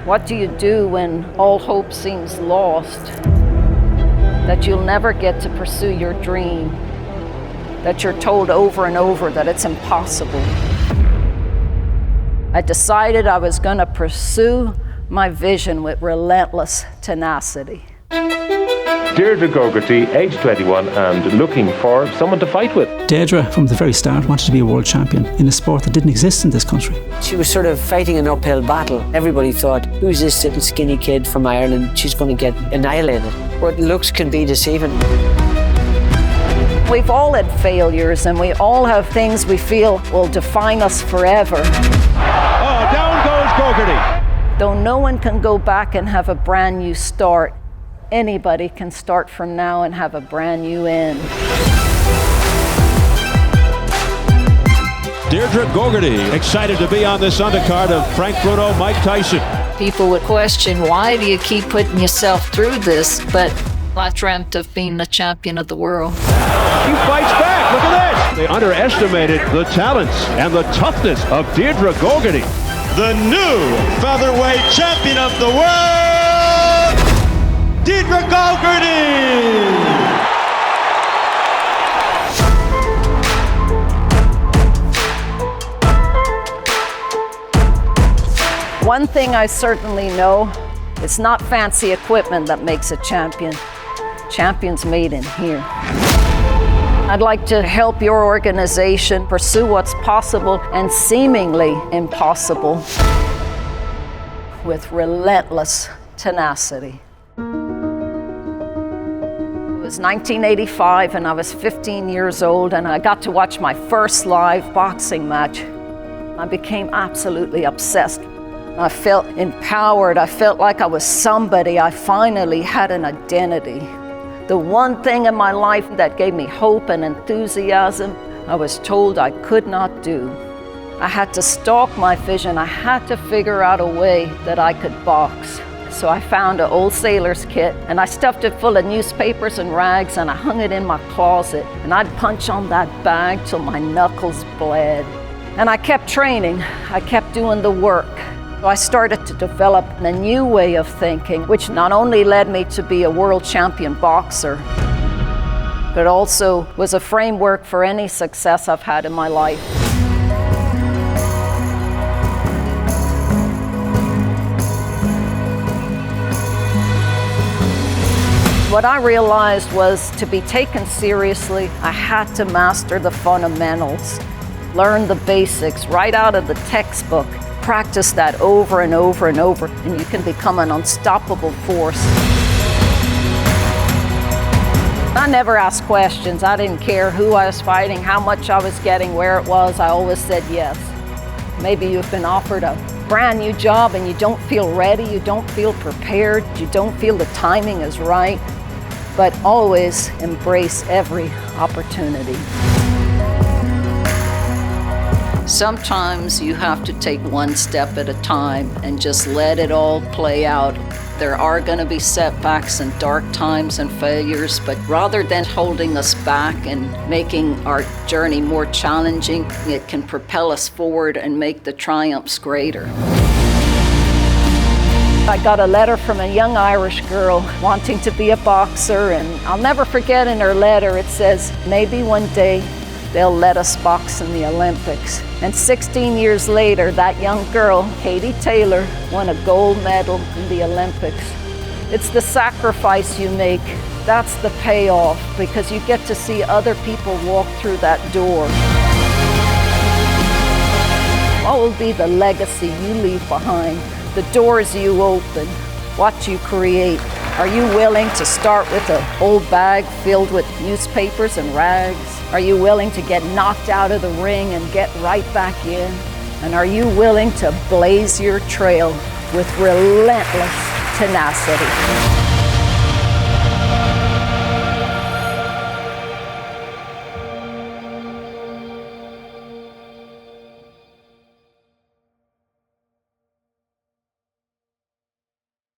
What do you do when all hope seems lost? That you'll never get to pursue your dream? That you're told over and over that it's impossible? I decided I was going to pursue my vision with relentless tenacity. Deirdre Gogarty, age 21, and looking for someone to fight with. Deirdre, from the very start, wanted to be a world champion in a sport that didn't exist in this country. She was sort of fighting an uphill battle. Everybody thought, who's this little skinny kid from Ireland? She's going to get annihilated. But looks can be deceiving. We've all had failures, and we all have things we feel will define us forever. Oh, down goes Gogarty. Though no one can go back and have a brand new start, anybody can start from now and have a brand new end. Deirdre Gogarty, excited to be on this undercard of Frank Bruno, Mike Tyson. People would question, why do you keep putting yourself through this? But I dreamt of being the champion of the world. She fights back, look at this! They underestimated the talents and the toughness of Deirdre Gogarty. The new featherweight champion of the world, Deirdre Gogarty! One thing I certainly know, it's not fancy equipment that makes a champion. Champion's made in here. I'd like to help your organization pursue what's possible and seemingly impossible with relentless tenacity. It was 1985 and I was 15 years old and I got to watch my first live boxing match. I became absolutely obsessed. I felt empowered. I felt like I was somebody. I finally had an identity. The one thing in my life that gave me hope and enthusiasm, I was told I could not do. I had to stalk my vision. I had to figure out a way that I could box. So I found an old sailor's kit and I stuffed it full of newspapers and rags and I hung it in my closet. And I'd punch on that bag till my knuckles bled. And I kept training. I kept doing the work. I started to develop a new way of thinking, which not only led me to be a world champion boxer, but also was a framework for any success I've had in my life. What I realized was to be taken seriously, I had to master the fundamentals, learn the basics right out of the textbook. Practice that over and over and over, and you can become an unstoppable force. I never asked questions. I didn't care who I was fighting, how much I was getting, where it was. I always said yes. Maybe you've been offered a brand new job and you don't feel ready, you don't feel prepared, you don't feel the timing is right, but always embrace every opportunity. Sometimes you have to take one step at a time and just let it all play out. There are going to be setbacks and dark times and failures, but rather than holding us back and making our journey more challenging, it can propel us forward and make the triumphs greater. I got a letter from a young Irish girl wanting to be a boxer, and I'll never forget in her letter it says, maybe one day they'll let us box in the Olympics. And 16 years later, that young girl, Katie Taylor, won a gold medal in the Olympics. It's the sacrifice you make. That's the payoff, because you get to see other people walk through that door. What will be the legacy you leave behind? The doors you open, what you create. Are you willing to start with an old bag filled with newspapers and rags? Are you willing to get knocked out of the ring and get right back in? And are you willing to blaze your trail with relentless tenacity?